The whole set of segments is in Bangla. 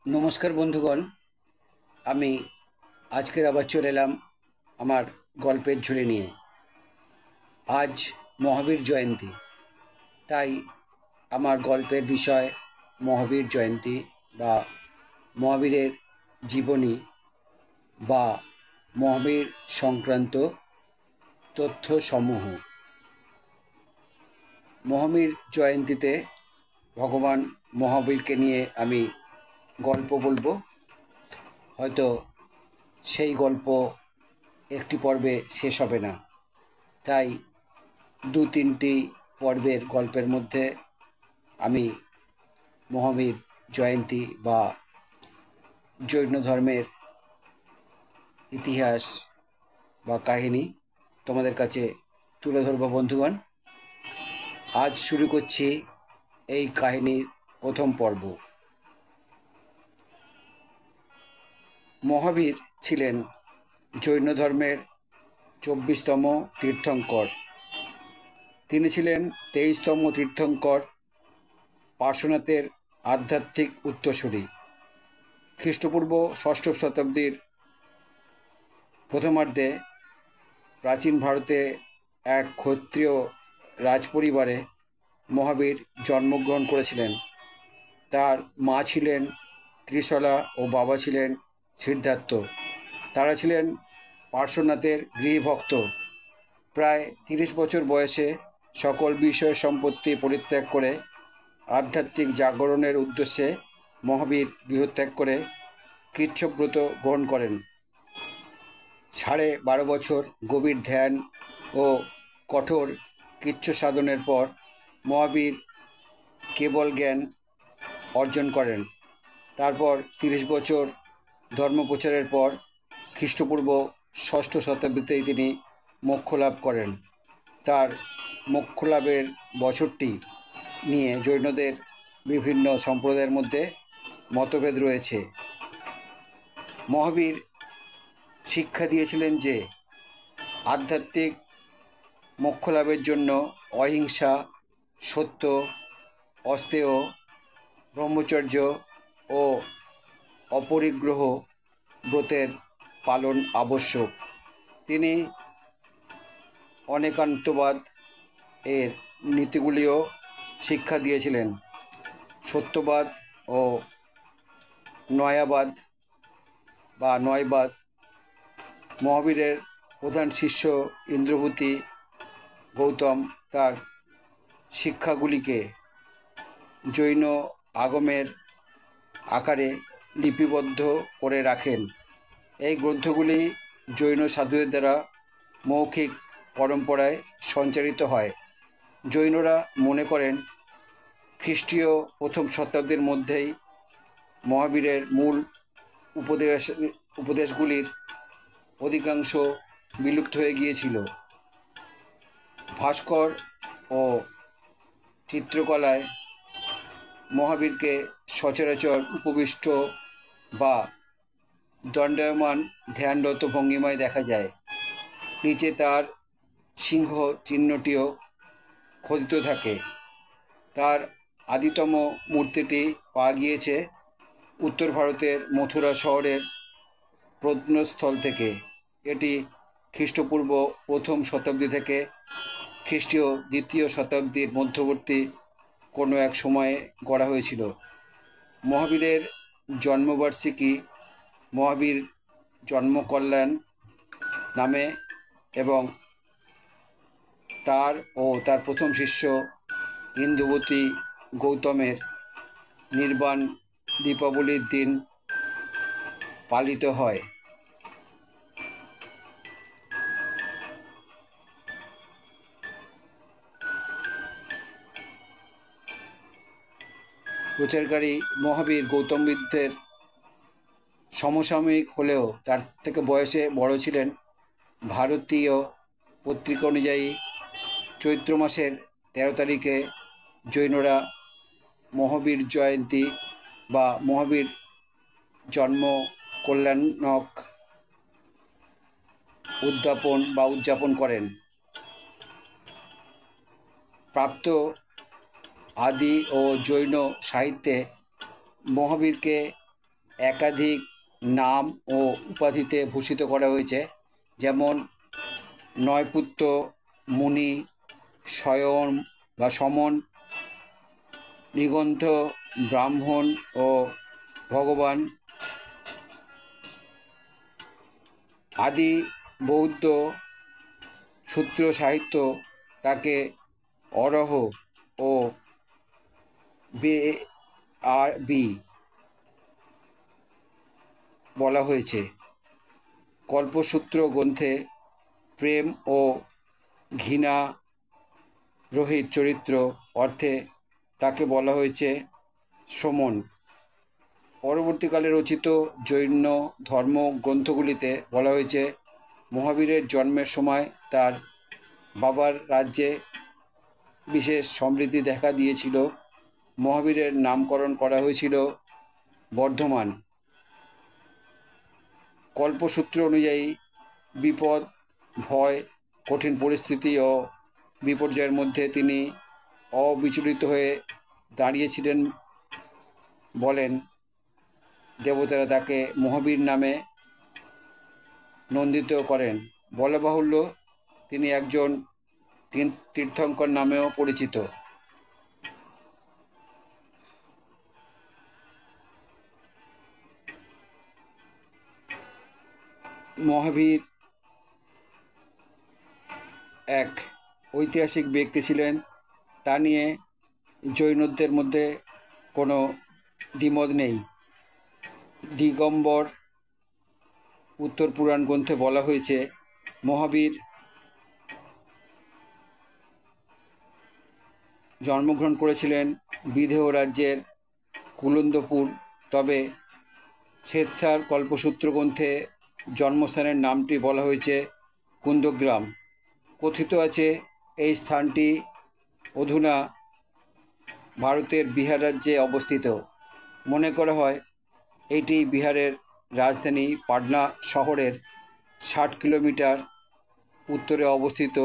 নমস্কার বন্ধুগণ, আমি আজকের আবার চলে এলাম আমার গল্পের ঝুলি নিয়ে। আজ মহাবীর জয়ন্তী, তাই আমার গল্পের বিষয় মহাবীর জয়ন্তী বা মহাবীরের জীবনী বা মহাবীর সংক্রান্ত তথ্যসমূহ। মহাবীর জয়ন্তীতে ভগবান মহাবীরকে নিয়ে আমি গল্প বলবো। হয়তো সেই গল্প একটি পর্বে শেষ হবে না, তাই দু তিনটি পর্বের গল্পের মধ্যে আমি মহাবীর জয়ন্তী বা জৈন ধর্মের ইতিহাস বা কাহিনী তোমাদের কাছে তুলে ধরব। বন্ধুগণ, আজ শুরু করছি এই কাহিনীর প্রথম পর্ব। মহাবীর ছিলেন জৈন ধর্মের 24তম তীর্থঙ্কর। তিনি ছিলেন 23তম তীর্থঙ্কর পার্শ্বনাথের আধ্যাত্মিক উত্তরসূরি। খ্রিস্টপূর্ব ষষ্ঠ শতাব্দীর প্রথমার্ধে প্রাচীন ভারতে এক ক্ষত্রিয় রাজপরিবারে মহাবীর জন্মগ্রহণ করেছিলেন। তার মা ছিলেন ত্রিশলা ও বাবা ছিলেন সিদ্ধার্থ। তারা ছিলেন পার্শ্বনাথের গৃহভক্ত। প্রায় 30 বছর বয়সে সকল বিষয় সম্পত্তি পরিত্যাগ করে আধ্যাত্মিক জাগরণের উদ্দেশ্যে মহাবীর গৃহত্যাগ করে কৃচ্ছব্রত গ্রহণ করেন। 12.5 বছর গভীর ধ্যান ও কঠোর কৃচ্ছ সাধনের পর মহাবীর কেবল জ্ঞান অর্জন করেন। তারপর 30 বছর ধর্মপ্রচারের পর খ্রিস্টপূর্ব ষষ্ঠ শতাব্দীতেই তিনি মোক্ষ লাভ করেন। তার মোক্ষ লাভের বছরটি নিয়ে জৈনদের বিভিন্ন সম্প্রদায়ের মধ্যে মতভেদ রয়েছে। মহাবীর শিক্ষা দিয়েছিলেন যে আধ্যাত্মিক মোক্ষ লাভের জন্য অহিংসা, সত্য, অস্তেয়, ব্রহ্মচর্য ও অপরিগ্রহ ব্রতের পালন আবশ্যক। তিনি অনেকান্তবাদ এর নীতিগুলিও শিক্ষা দিয়েছিলেন। সত্যবাদ ও নয়াবাদ বা নয়বাদ। মহাবীরের প্রধান শিষ্য ইন্দ্রভূতি গৌতম তার শিক্ষাগুলিকে জৈন আগমের আকারে লিপিবদ্ধ করে রাখেন। এই গ্রন্থগুলি জৈন সাধুদের দ্বারা মৌখিক পরম্পরায় সঞ্চারিত হয়। জৈনরা মনে করেন খ্রিস্টীয় প্রথম শতাব্দীর মধ্যেই মহাবীরের মূল উপদেশগুলির অধিকাংশ বিলুপ্ত হয়ে গিয়েছিল। ভাস্কর ও চিত্রকলায় মহাবীরকে সচরাচর উপবিষ্ট বা দণ্ডায়মান ধ্যানরত ভঙ্গিমায় দেখা যায়। নিচে তার সিংহ চিহ্নটিও খোদিত থাকে। তার আদিতম মূর্তিটি পাওয়া গিয়েছে উত্তর ভারতের মথুরা শহরের প্রত্নস্থল থেকে। এটি খ্রিস্টপূর্ব প্রথম শতাব্দী থেকে খ্রিস্টীয় দ্বিতীয় শতাব্দীর মধ্যবর্তী কোনো এক সময়ে গড়া হয়েছিল। মহাবীরের জন্মবার্ষিকী মহাবীর জন্মকল্যাণ নামে এবং তার ও তার প্রথম শিষ্য ইন্দুবতী গৌতমের নির্বাণ দীপাবলির দিন পালিত হয়। প্রচারকারী মহাবীর গৌতম বুদ্ধের সমসাময়িক হলেও তার থেকে বয়সে বড় ছিলেন। ভারতীয় পত্রিকা অনুযায়ী চৈত্র মাসের 13 তারিখে জৈনরা মহাবীর জয়ন্তী বা মহাবীর জন্ম কল্যাণক উদযাপন করেন। প্রাপ্ত আদি ও জৈন সাহিত্যে মহাবীরকে একাধিক নাম ও উপাধিতে ভূষিত করা হয়েছে, যেমন নয়পুত্র, মুনি, স্বয়ং বা সমন, নিগন্থ, ব্রাহ্মণ ও ভগবান। আদি বৌদ্ধ সূত্র সাহিত্য তাকে অরহ ও বি বলা হয়েছে। কল্পসূত্র গ্রন্থে প্রেম ও ঘৃণা রহিত চরিত্র অর্থে তাকে বলা হয়েছে সমন। পরবর্তীকালে রচিত জৈন ধর্ম গ্রন্থগুলিতে বলা হয়েছে মহাবীরের জন্মের সময় তার বাবার রাজ্যে বিশেষ সমৃদ্ধি দেখা দিয়েছিল। মহাবীরের নামকরণ করা হয়েছিল বর্ধমান। কল্পসূত্র অনুযায়ী বিপদ, ভয়, কঠিন পরিস্থিতি ও বিপর্যয়ের মধ্যে তিনি অবিচলিত হয়ে দাঁড়িয়েছিলেন বলেন দেবতারা তাকে মহাবীর নামে নন্দিত করেন। বলা বাহুল্য তিনি একজন তীর্থঙ্কর নামেও পরিচিত। মহাবীর এক ঐতিহাসিক ব্যক্তি ছিলেন, তা নিয়ে জৈনদের মধ্যে কোনো দ্বিমত নেই। দিগম্বর উত্তর পুরাণ গ্রন্থে বলা হয়েছে মহাবীর জন্মগ্রহণ করেছিলেন বিদেহ রাজ্যের কুলন্দপুর, তবে শ্বেতসার কল্পসূত্র গ্রন্থে জন্মস্থানের নামটি বলা হয়েছে কুন্দগ্রাম। কথিত আছে এই স্থানটি অধুনা ভারতের বিহার রাজ্যে অবস্থিত। মনে করা হয় এটি বিহারের রাজধানী পাটনা শহরের 60 কিলোমিটার উত্তরে অবস্থিত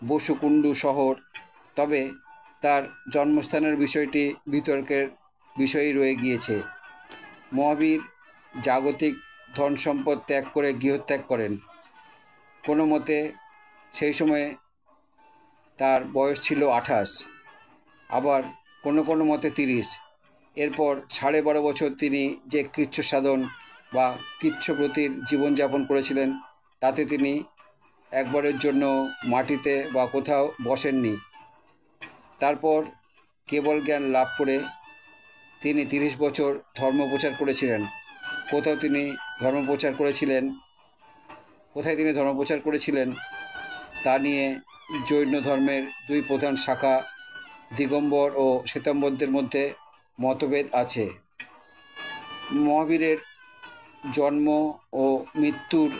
বসুকুণ্ডু শহর। তবে তার জন্মস্থানের বিষয়টি বিতর্কের বিষয়ই রয়ে গিয়েছে। মহাবীর জাগতিক ধন সম্পদ ত্যাগ করে গৃহত্যাগ করেন। কোনো মতে সেই সময়ে তার বয়স ছিল 28, আবার কোনো কোনো মতে 30। এরপর 12.5 বছর তিনি যে কৃচ্ছ সাধন বা কৃচ্ছব্রতীর জীবনযাপন করেছিলেন, তাতে তিনি একবারের জন্য মাটিতে বা কোথাও বসেননি। তারপর কেবল জ্ঞান লাভ করে তিনি 30 বছর ধর্মপ্রচার করেছিলেন। কোথায় তিনি ধর্মপ্রচার করেছিলেন তা নিয়ে জৈন ধর্মের দুই প্রধান শাখা দিগম্বর ও শ্বেতাম্বরদের মধ্যে মতভেদ আছে। মহাবীরের জন্ম ও মৃত্যুর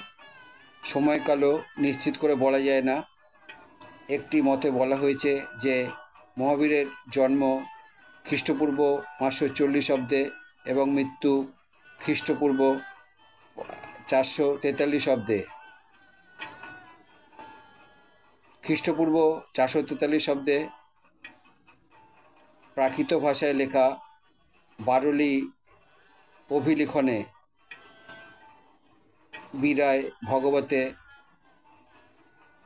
সময়কালও নিশ্চিত করে বলা যায় না। একটি মতে বলা হয়েছে যে মহাবীরের জন্ম খ্রিস্টপূর্ব 540 অব্দে এবং মৃত্যু খ্রিস্টপূর্ব 443 অব্দে। খ্রিস্টপূর্ব 443 অব্দে প্রাকৃত ভাষায় লেখা বারলি অভিলিখনে বীরায় ভগবতে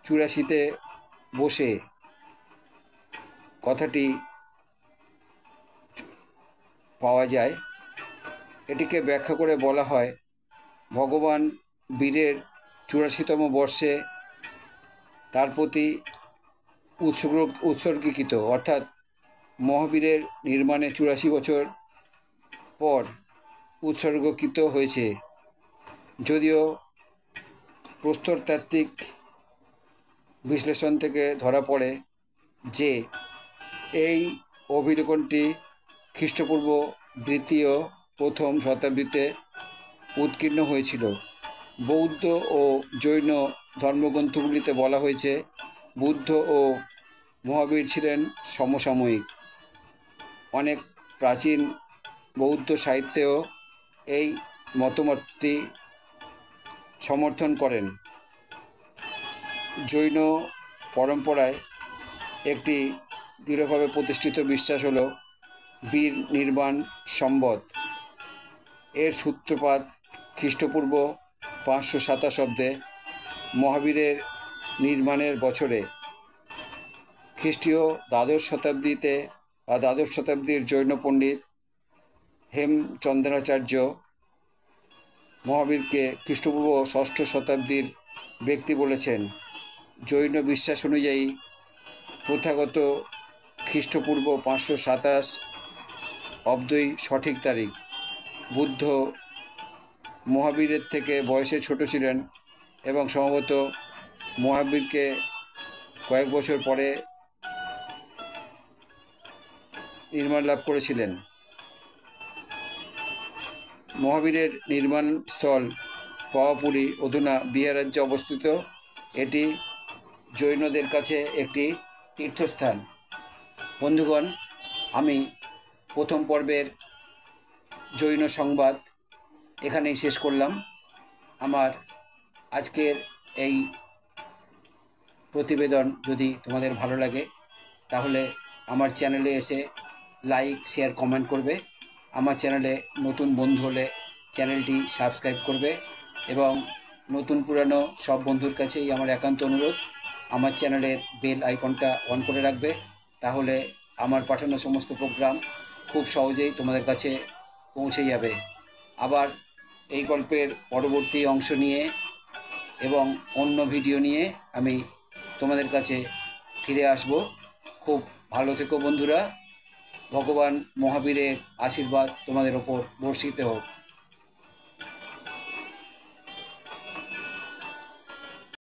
84তে বসে কথাটি পাওয়া যায়। এটিকে ব্যাখ্যা করে বলা হয় ভগবান বীরের 84তম বর্ষে তার প্রতি উৎসর্গীকৃত, অর্থাৎ মহাবীরের নির্মাণে 84 বছর পর উৎসর্গকৃত হয়েছে। যদিও প্রস্তরতাত্ত্বিক বিশ্লেষণ থেকে ধরা পড়ে যে এই অভিলেখনটি খ্রিস্টপূর্ব 2য়-1ম শতাব্দীতে উৎকীর্ণ হয়েছিল। বৌদ্ধ ও জৈন ধর্মগ্রন্থগুলিতে বলা হয়েছে বুদ্ধ ও মহাবীর ছিলেন সমসাময়িক। অনেক প্রাচীন বৌদ্ধ সাহিত্যেও এই মতবাদটি সমর্থন করেন। জৈন পরম্পরায় একটি দৃঢ়ভাবে প্রতিষ্ঠিত বিশ্বাস হল বীর নির্বাণ সম্বত। এর সূত্রপাত খ্রিস্টপূর্ব 527 মহাবীরের নির্মাণের বছরে। খ্রিস্টীয় দ্বাদশ শতাব্দীর জৈন পণ্ডিত হেমচন্দ্রাচার্য মহাবীরকে খ্রিস্টপূর্ব 6ষ্ঠ শতাব্দীর ব্যক্তি বলেছেন। জৈন বিশ্বাস অনুযায়ী প্রথাগত খ্রিস্টপূর্ব 527 অব্দই সঠিক তারিখ। বুদ্ধ মহাবীরের থেকে বয়সে ছোট ছিলেন এবং সম্ভবত মহাবীরকে কয়েক বছর পরে নির্মাণ লাভ করেছিলেন। মহাবীরের নির্মাণস্থল পাওয়াপুরী অধুনা বিহার রাজ্যে অবস্থিত। এটি জৈনদের কাছে একটি তীর্থস্থান। বন্ধুগণ, আমি প্রথম পর্বের জৈন সংবাদ এখানেই শেষ করলাম। আমার আজকের এই প্রতিবেদন যদি তোমাদের ভালো লাগে তাহলে আমার চ্যানেলে এসে লাইক, শেয়ার, কমেন্ট করবে। আমার চ্যানেলে নতুন বন্ধু হলে চ্যানেলটি সাবস্ক্রাইব করবে এবং নতুন পুরানো সব বন্ধুর কাছেই আমার একান্ত অনুরোধ, আমার চ্যানেলের বেল আইকনটা অন করে রাখবে। তাহলে আমার পাঠানো সমস্ত প্রোগ্রাম খুব সহজেই তোমাদের কাছে পৌঁছে যাবে। আবার এই গল্পের পরবর্তী অংশ নিয়ে এবং অন্য ভিডিও নিয়ে আমি তোমাদের কাছে ফিরে আসব। খুব ভালো থেকো বন্ধুরা। ভগবান মহাবীরের আশীর্বাদ তোমাদের ওপর বর্ষিত হোক।